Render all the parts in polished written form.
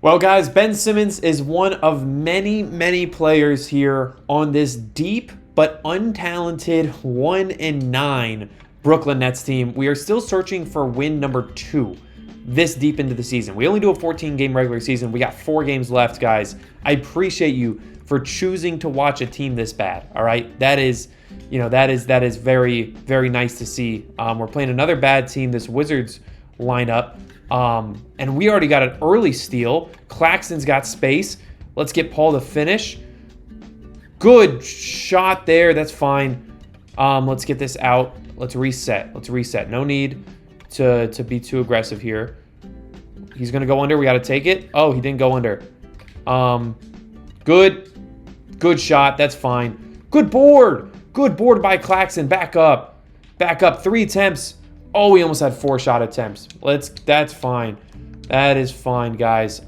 Well, guys, Ben Simmons is one of many, many players here on this deep but untalented 1-9 Brooklyn Nets team. We are still searching for win number 2 this deep into the season. We only do a 14-game regular season. We got 4 games left, guys. I appreciate you for choosing to watch a team this bad. All right, that is very, very nice to see. We're playing another bad team, this Wizards lineup. And we already got an early steal. Claxton's got space. Let's get Paul to finish. Good shot there. That's fine. Let's get this out. Let's reset. No need to be too aggressive here. He's going to go under. We got to take it. Oh, he didn't go under. Good shot. That's fine. Good board. Good board by Claxton. Back up. 3 attempts. Oh, we almost had 4 shot attempts. That's fine. That is fine, guys.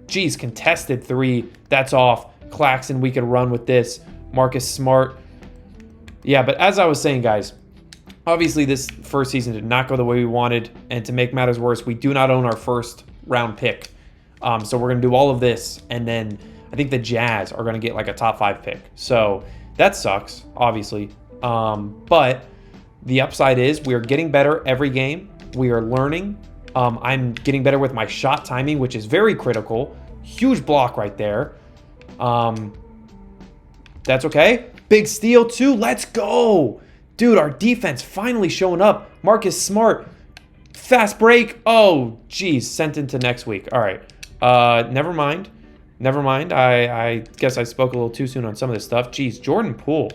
Geez, contested 3. That's off. Claxton, we could run with this. Marcus Smart. Yeah, but as I was saying, guys, obviously this first season did not go the way we wanted. And to make matters worse, we do not own our first round pick. So we're going to do all of this. And then I think the Jazz are going to get like a top 5 pick. So that sucks, obviously. But the upside is we are getting better every game. We are learning. I'm getting better with my shot timing, which is very critical. Huge block right there. That's okay. Big steal too. Let's go. Dude, our defense finally showing up. Marcus Smart. Fast break. Oh, geez. Sent into next week. All right. Never mind. I guess I spoke a little too soon on some of this stuff. Geez, Jordan Poole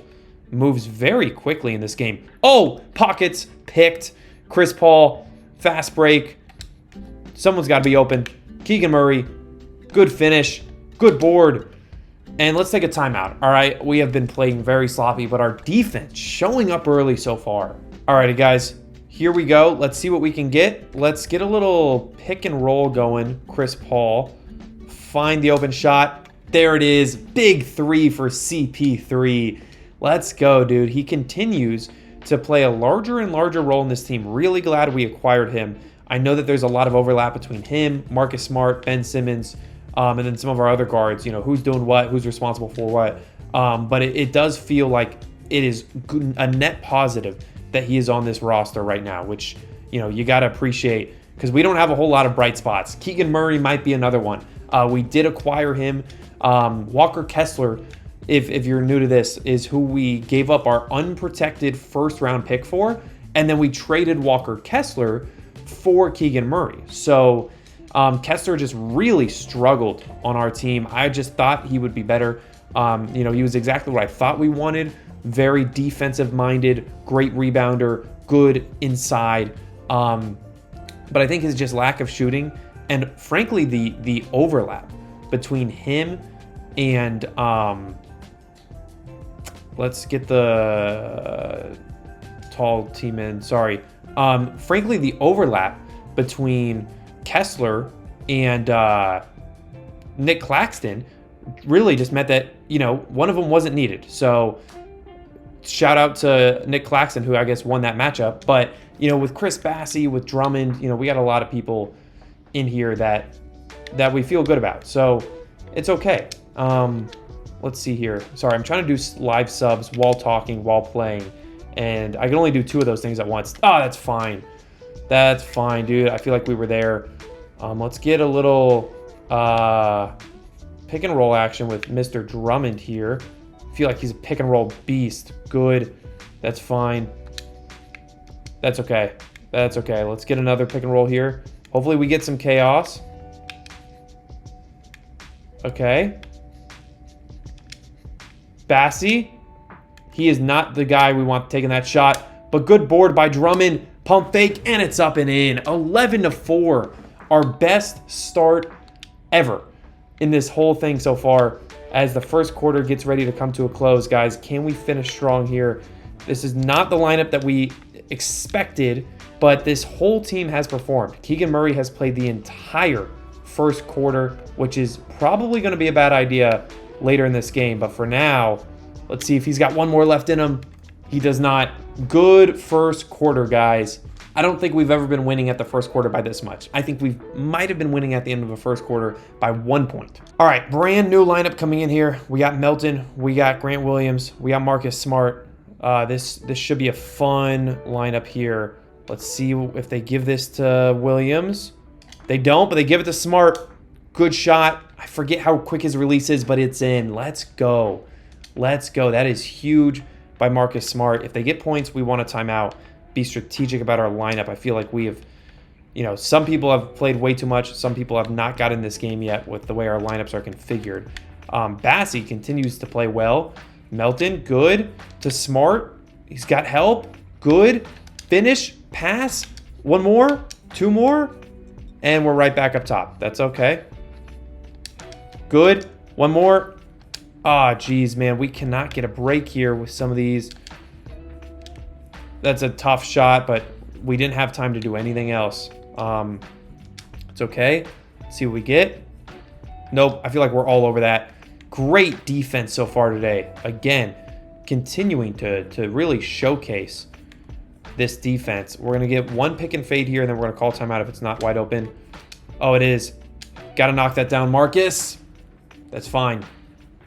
moves very quickly in this game. Oh, pockets picked. Chris Paul, fast break. Someone's got to be open. Keegan Murray, good finish, good board. And let's take a timeout, all right? We have been playing very sloppy, but our defense showing up early so far. All righty, guys, here we go. Let's see what we can get. Let's get a little pick and roll going. Chris Paul, find the open shot. There it is. Big 3 for CP3. Let's go, dude. He continues to play a larger and larger role in this team. Really glad we acquired him. I know that there's a lot of overlap between him, Marcus Smart, Ben Simmons, and then some of our other guards. You know, who's doing what, who's responsible for what. But it does feel like it is a net positive that he is on this roster right now, which, you know, you got to appreciate because we don't have a whole lot of bright spots. Keegan Murray might be another one. We did acquire him. Walker Kessler, if you're new to this, is who we gave up our unprotected first-round pick for, and then we traded Walker Kessler for Keegan Murray. So Kessler just really struggled on our team. I just thought he would be better. You know, he was exactly what I thought we wanted. Very defensive-minded, great rebounder, good inside. But I think his just lack of shooting and, frankly, the overlap between him and let's get the tall team in. Sorry. Frankly, the overlap between Kessler and Nick Claxton really just meant that, you know, one of them wasn't needed. So shout out to Nick Claxton, who I guess won that matchup. But, you know, with Chris Bassey, with Drummond, you know, we got a lot of people in here that we feel good about. So it's okay. Let's see here. Sorry, I'm trying to do live subs while talking, while playing. And I can only do 2 of those things at once. Oh, that's fine. That's fine, dude. I feel like we were there. Let's get a little pick and roll action with Mr. Drummond here. I feel like he's a pick and roll beast. Good. That's fine. That's okay. That's okay. Let's get another pick and roll here. Hopefully we get some chaos. Okay. Bassey. He is not the guy we want taking that shot. But good board by Drummond. Pump fake, and it's up and in. 11-4. Our best start ever in this whole thing so far as the first quarter gets ready to come to a close. Guys, can we finish strong here? This is not the lineup that we expected, but this whole team has performed. Keegan Murray has played the entire first quarter, which is probably going to be a bad idea later in this game. But for now, let's see if he's got one more left in him. He does not. Good first quarter, guys. I don't think we've ever been winning at the first quarter by this much. I think we might have been winning at the end of the first quarter by 1 point. All right, brand new lineup coming in here. We got Melton, we got Grant Williams, we got Marcus Smart. This should be a fun lineup here. Let's see if they give this to Williams. They don't, but they give it to Smart. Good shot. I forget how quick his release is, but it's in. Let's go. Let's go. That is huge by Marcus Smart. If they get points, we want a timeout. Be strategic about our lineup. I feel like we have, some people have played way too much. Some people have not gotten this game yet with the way our lineups are configured. Bassey continues to play well. Melton, good. To Smart. He's got help. Good. Finish. Pass. One more. Two more. And we're right back up top. That's okay. Good. One more. Ah, geez, man. We cannot get a break here with some of these. That's a tough shot, but we didn't have time to do anything else. It's okay. Let's see what we get. Nope. I feel like we're all over that. Great defense so far today. Again, continuing to really showcase this defense. We're going to get one pick and fade here, and then we're going to call timeout if it's not wide open. Oh, it is. Got to knock that down, Marcus. That's fine.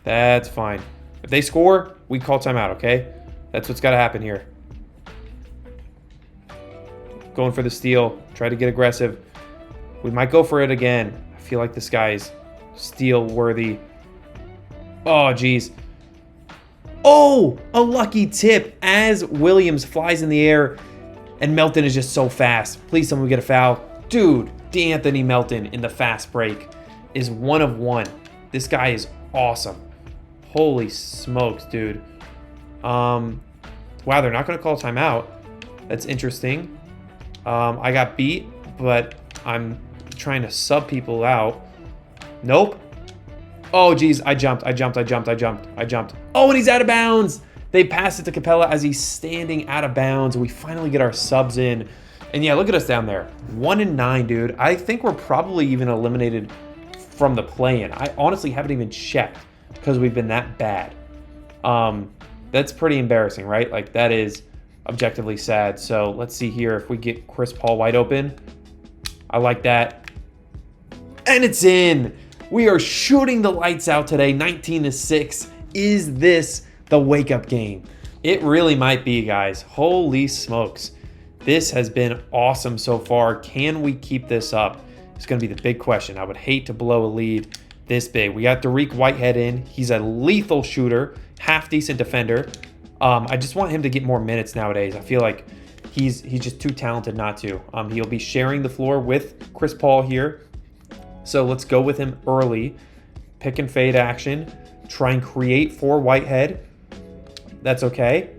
That's fine. If they score, we call timeout, okay? That's what's got to happen here. Going for the steal. Try to get aggressive. We might go for it again. I feel like this guy is steal worthy. Oh, geez. Oh, a lucky tip as Williams flies in the air and Melton is just so fast. Please someone get a foul. Dude, D'Anthony Melton in the fast break is 1 of 1. This guy is awesome. Holy smokes, dude. Wow, they're not going to call timeout. That's interesting. I got beat, but I'm trying to sub people out. Nope. Oh, geez. I jumped. Oh, and he's out of bounds. They pass it to Capella as he's standing out of bounds. We finally get our subs in. And yeah, look at us down there. 1-9, dude. I think we're probably even eliminated from the play-in. I honestly haven't even checked because we've been that bad. That's pretty embarrassing, right? Like, that is objectively sad. So let's see here if we get Chris Paul wide open. I like that. And it's in. We are shooting the lights out today, 19-6. Is this the wake-up game? It really might be, guys. Holy smokes. This has been awesome so far. Can we keep this up? It's going to be the big question. I would hate to blow a lead this big. We got Dariq Whitehead in. He's a lethal shooter, half-decent defender. I just want him to get more minutes nowadays. I feel like he's just too talented not to. He'll be sharing the floor with Chris Paul here. So let's go with him early. Pick and fade action. Try and create for Whitehead. That's okay.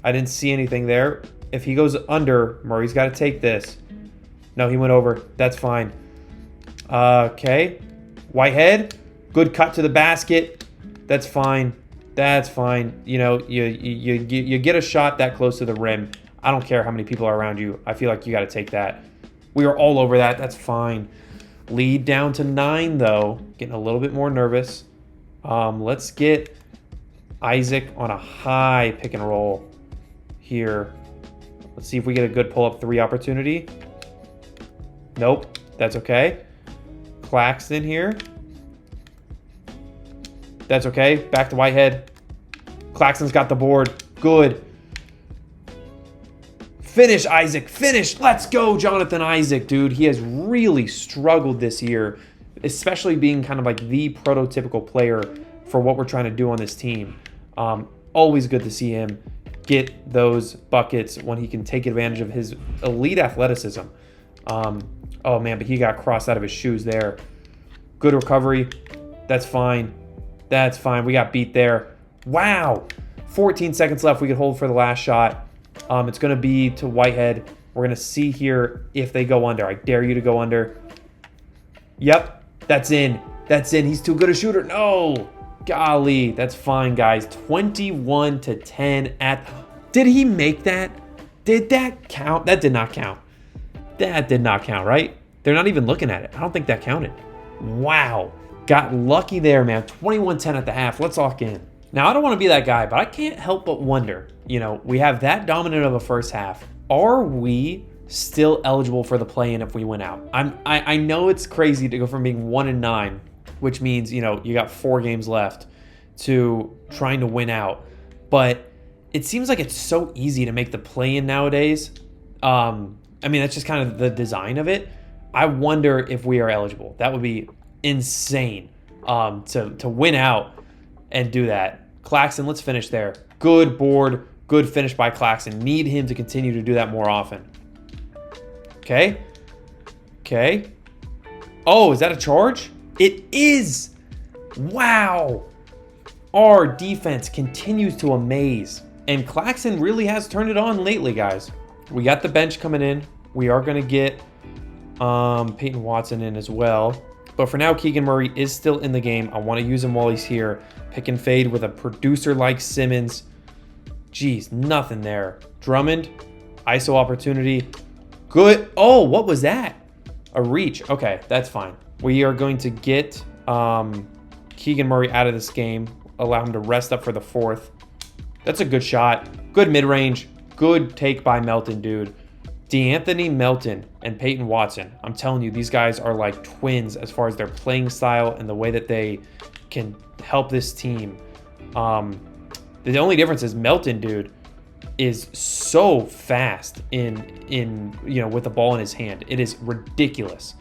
I didn't see anything there. If he goes under, Murray's got to take this. No, he went over. That's fine. Okay. Whitehead. Good cut to the basket. That's fine. That's fine. You know, you get a shot that close to the rim. I don't care how many people are around you. I feel like you got to take that. We are all over that. That's fine. Lead down to 9, though. Getting a little bit more nervous. Let's get Isaac on a high pick and roll here. Let's see if we get a good pull-up 3 opportunity. Nope. That's okay. Claxton here. That's okay. Back to Whitehead. Claxton's got the board. Good. Finish, Isaac. Finish. Let's go, Jonathan Isaac, dude. He has really struggled this year, especially being kind of like the prototypical player for what we're trying to do on this team. Always good to see him get those buckets when he can take advantage of his elite athleticism. Oh, man, but he got crossed out of his shoes there. Good recovery. That's fine. That's fine. We got beat there. Wow. 14 seconds left. We could hold for the last shot. It's going to be to Whitehead. We're going to see here if they go under. I dare you to go under. Yep. That's in. That's in. He's too good a shooter. No. Golly. That's fine, guys. 21-10 at... Did he make that? Did that count? That did not count. That did not count, right? They're not even looking at it. I don't think that counted. Wow. Got lucky there, man. 21-10 at the half. Let's lock in. Now, I don't want to be that guy, but I can't help but wonder, you know, we have that dominant of a first half. Are we still eligible for the play-in if we win out. I know it's crazy to go from being 1-9, which means, you know, you got 4 games left, to trying to win out. But it seems like it's so easy to make the play-in nowadays. I mean, that's just kind of the design of it. I wonder if we are eligible. That would be insane to win out and do that. Claxton, let's finish there. Good board, good finish by Claxton. Need him to continue to do that more often. Okay. Okay. Oh, is that a charge? It is. Wow. Our defense continues to amaze. And Claxton really has turned it on lately, guys. We got the bench coming in. We are going to get Peyton Watson in as well. But for now, Keegan Murray is still in the game. I want to use him while he's here. Pick and fade with a producer like Simmons. Jeez, nothing there. Drummond, ISO opportunity. Good. Oh, what was that? A reach. Okay, that's fine. We are going to get Keegan Murray out of this game. Allow him to rest up for the 4th. That's a good shot. Good mid-range. Good take by Melton, dude. DeAnthony Melton and Peyton Watson. I'm telling you, these guys are like twins as far as their playing style and the way that they can help this team. The only difference is Melton, dude, is so fast in you know, with the ball in his hand. It is ridiculous.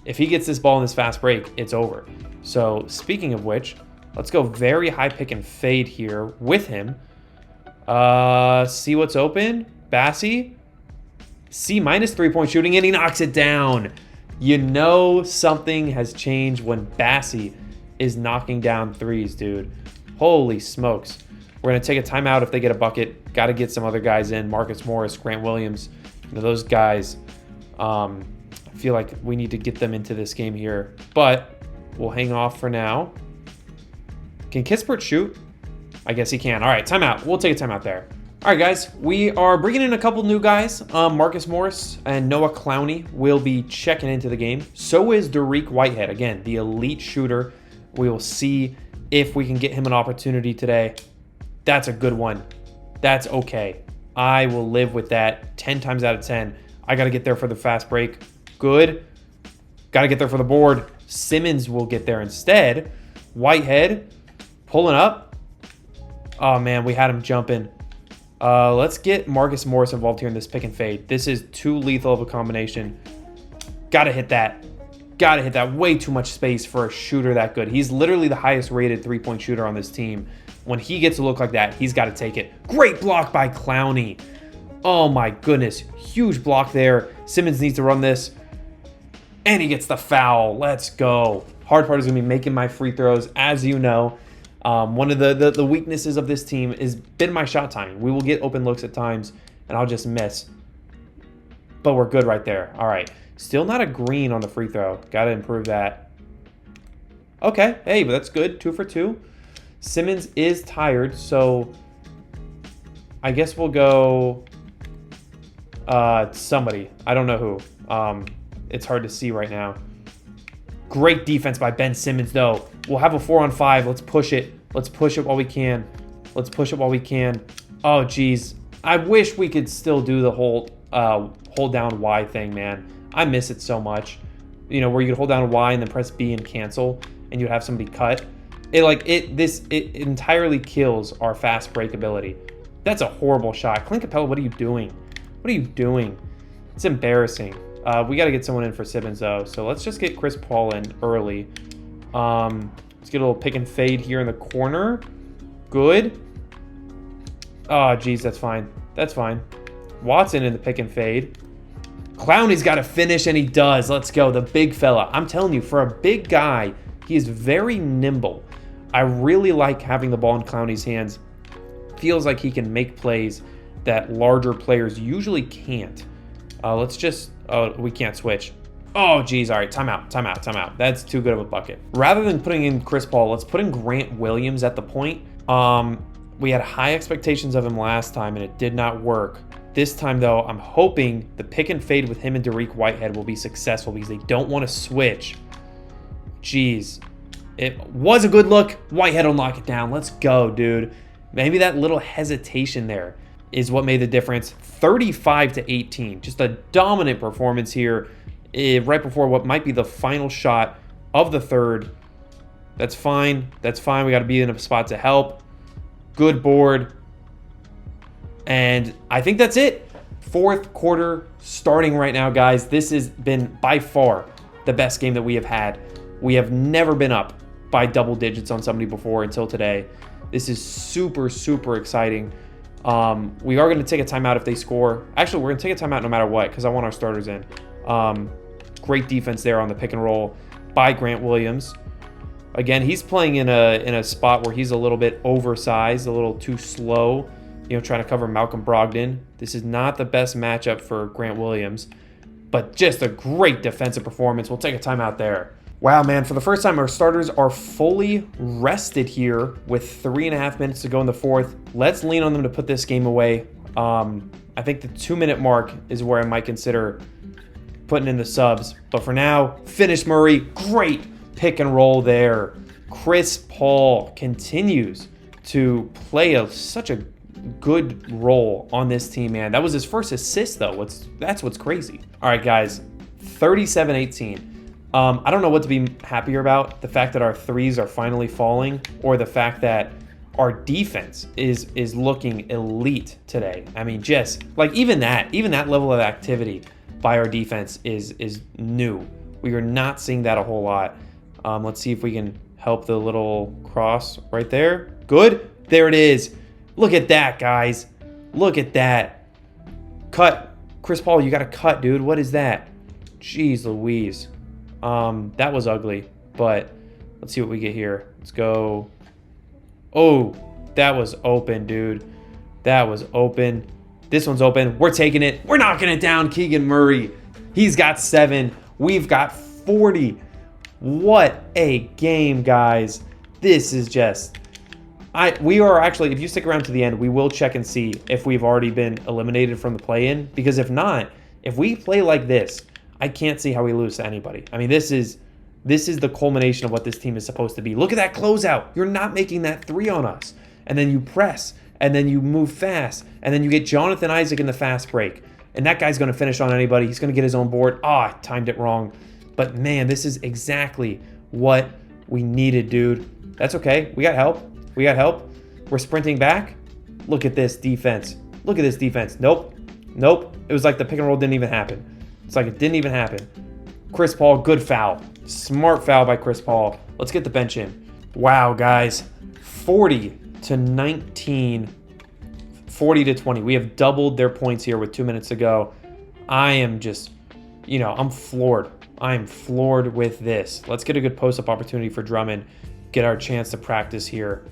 If he gets this ball in this fast break, it's over. So speaking of which, let's go very high pick and fade here with him. See what's open. Bassie. C- 3-point shooting, and he knocks it down. You know something has changed when Bassie is knocking down threes, dude. Holy smokes. We're going to take a timeout if they get a bucket. Got to get some other guys in. Marcus Morris, Grant Williams. You know, those guys, I feel like we need to get them into this game here. But we'll hang off for now. Can Kispert shoot? I guess he can. All right, timeout. We'll take a timeout there. All right, guys, we are bringing in a couple new guys. Marcus Morris and Noah Clowney will be checking into the game. So is Dariq Whitehead. Again, the elite shooter. We will see if we can get him an opportunity today. That's a good one. That's okay. I will live with that 10 times out of 10. I got to get there for the fast break. Good. Got to get there for the board. Simmons will get there instead. Whitehead pulling up. Oh, man, we had him jumping. Let's get Marcus Morris involved here in this pick and fade. This is too lethal of a combination. Gotta hit that. Gotta hit that. Way too much space for a shooter that good. He's literally the highest rated 3-point shooter on this team. When he gets a look like that, he's got to take it. Great block by Clowney. Oh my goodness. Huge block there. Simmons needs to run this. And he gets the foul. Let's go. Hard part is going to be making my free throws, as you know. One of the weaknesses of this team has been my shot timing. We will get open looks at times, and I'll just miss. But we're good right there. All right. Still not a green on the free throw. Got to improve that. Okay. Hey, but that's good. 2 for 2. Simmons is tired, so I guess we'll go somebody. I don't know who. It's hard to see right now. Great defense by Ben Simmons, though. We'll have a 4-on-5. Let's push it. Let's push it while we can. Let's push it while we can. Oh, geez. I wish we could still do the whole hold down Y thing, man. I miss it so much. You know, where you could hold down Y and then press B and cancel, and you'd have somebody cut. It entirely kills our fast break ability. That's a horrible shot. Clint Capella, what are you doing? What are you doing? It's embarrassing. We got to get someone in for Simmons, though. So let's just get Chris Paul in early. Let's get a little pick and fade here in the corner. Good. Oh, geez, that's fine. That's fine. Watson in the pick and fade. Clowney's got to finish, and he does. Let's go. The big fella. I'm telling you, for a big guy, he is very nimble. I really like having the ball in Clowney's hands. Feels like he can make plays that larger players usually can't. Let's just... Oh, we can't switch. Oh, geez. All right, timeout. That's too good of a bucket. Rather than putting in Chris Paul, let's put in Grant Williams at the point. We had high expectations of him last time, and it did not work. This time, though, I'm hoping the pick and fade with him and Dariq Whitehead will be successful because they don't want to switch. Jeez. It was a good look. Whitehead will knock it down. Let's go, dude. Maybe that little hesitation there. is what made the difference. 35-18. Just a dominant performance here right before what might be the final shot of the third. That's fine. That's fine. We got to be in a spot to help. Good board. And I think that's it. Fourth quarter starting right now, guys. This has been by far the best game that we have had. We have never been up by double digits on somebody before until today. This is super, super exciting. We are going to take a timeout if they score. Actually, we're going to take a timeout no matter what because I want our starters in. Great defense there on the pick and roll by Grant Williams. Again, he's playing in a spot where he's a little bit oversized, a little too slow, trying to cover Malcolm Brogdon. This is not the best matchup for Grant Williams, but just a great defensive performance. We'll take a timeout there. Wow, man, for the first time, our starters are fully rested here with 3.5 minutes to go in the fourth. Let's lean on them to put this game away. I think the 2-minute mark is where I might consider putting in the subs. But for now, finish Murray. Great pick and roll there. Chris Paul continues to play such a good role on this team, man. That was his first assist, though. That's what's crazy. All right, guys, 37-18. I don't know what to be happier about, the fact that our threes are finally falling or the fact that our defense is looking elite today. I mean, just like even that level of activity by our defense is new. We are not seeing that a whole lot. Let's see if we can help the little cross right there. Good. There it is. Look at that, guys. Look at that. Cut. Chris Paul, you got to cut, dude. What is that? Jeez Louise. That was ugly, but let's see what we get here. Let's go. Oh, that was open, dude. That was open. This one's open. We're taking it. We're knocking it down, Keegan Murray. He's got 7. We've got 40. What a game, guys. This is just... we are actually, if you stick around to the end, we will check and see if we've already been eliminated from the play-in. Because if not, if we play like this, I can't see how we lose to anybody. I mean, this is the culmination of what this team is supposed to be. Look at that closeout. You're not making that 3 on us. And then you press, and then you move fast, and then you get Jonathan Isaac in the fast break. And that guy's going to finish on anybody. He's going to get his own board. I timed it wrong. But, man, this is exactly what we needed, dude. That's okay. We got help. We got help. We're sprinting back. Look at this defense. Look at this defense. Nope. Nope. It was like the pick and roll didn't even happen. It's like it didn't even happen. Chris Paul, good foul. Smart foul by Chris Paul. Let's get the bench in. Wow, guys. 40-19. 40-20. We have doubled their points here with 2 minutes to go. I am just, I'm floored. I am floored with this. Let's get a good post-up opportunity for Drummond. Get our chance to practice here.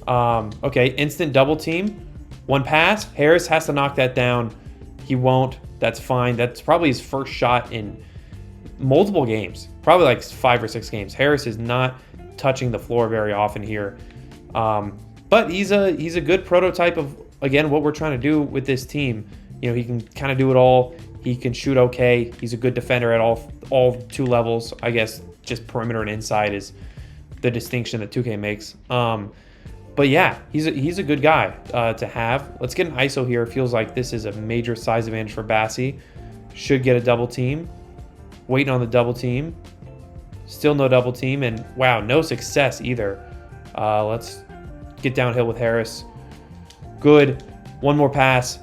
Okay, instant double team. One pass. Harris has to knock that down. He won't. That's fine. That's probably his first shot in multiple games. Probably like 5 or 6 games. Harris is not touching the floor very often here. But he's a good prototype of, again, what we're trying to do with this team. He can kind of do it all. He can shoot okay. He's a good defender at all 2 levels. I guess just perimeter and inside is the distinction that 2K makes. But yeah, he's a good guy to have. Let's get an ISO here. It feels like this is a major size advantage for Bassie. Should get a double team. Waiting on the double team. Still no double team. And wow, no success either. Let's get downhill with Harris. Good. One more pass.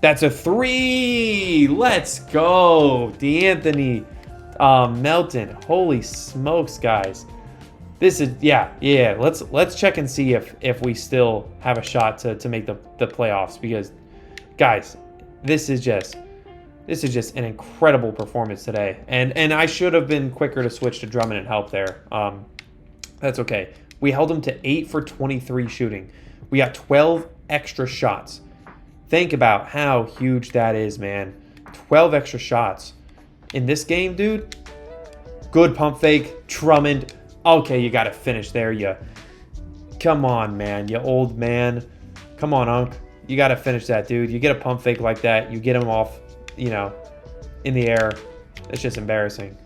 That's a 3. Let's go. DeAnthony Melton. Holy smokes, guys. This is, yeah. Let's check and see if we still have a shot to make the playoffs, because, guys, this is just an incredible performance today. And I should have been quicker to switch to Drummond and help there. That's okay. We held him to 8 for 23 shooting. We got 12 extra shots. Think about how huge that is, man. 12 extra shots in this game, dude. Good pump fake, Drummond. Okay, you got to finish there. Come on, man. You old man. Come on, Unc. You got to finish that, dude. You get a pump fake like that. You get him off, in the air. It's just embarrassing.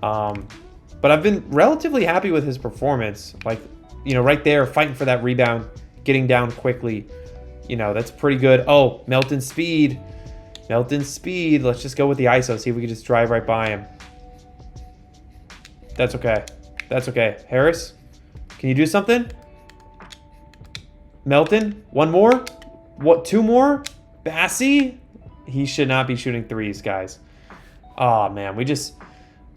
But I've been relatively happy with his performance. Like, right there, fighting for that rebound, getting down quickly. you know, that's pretty good. Oh, Melton speed. Melton speed. Let's just go with the ISO. See if we can just drive right by him. That's okay. That's okay. Harris, can you do something? Melton, one more? What, two more? Bassie? He should not be shooting threes, guys. Oh, man, I think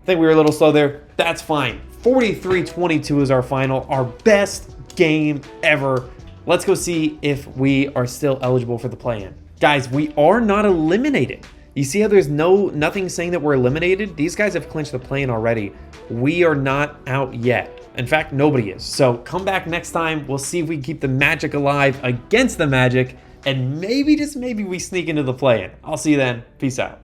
we were a little slow there. That's fine. 43-22 is our final, our best game ever. Let's go see if we are still eligible for the play-in. Guys, we are not eliminated. You see how there's nothing saying that we're eliminated? These guys have clinched the play-in already. We are not out yet. In fact, nobody is. So come back next time. We'll see if we can keep the Magic alive against the Magic, and maybe, just maybe, we sneak into the play-in. I'll see you then. Peace out.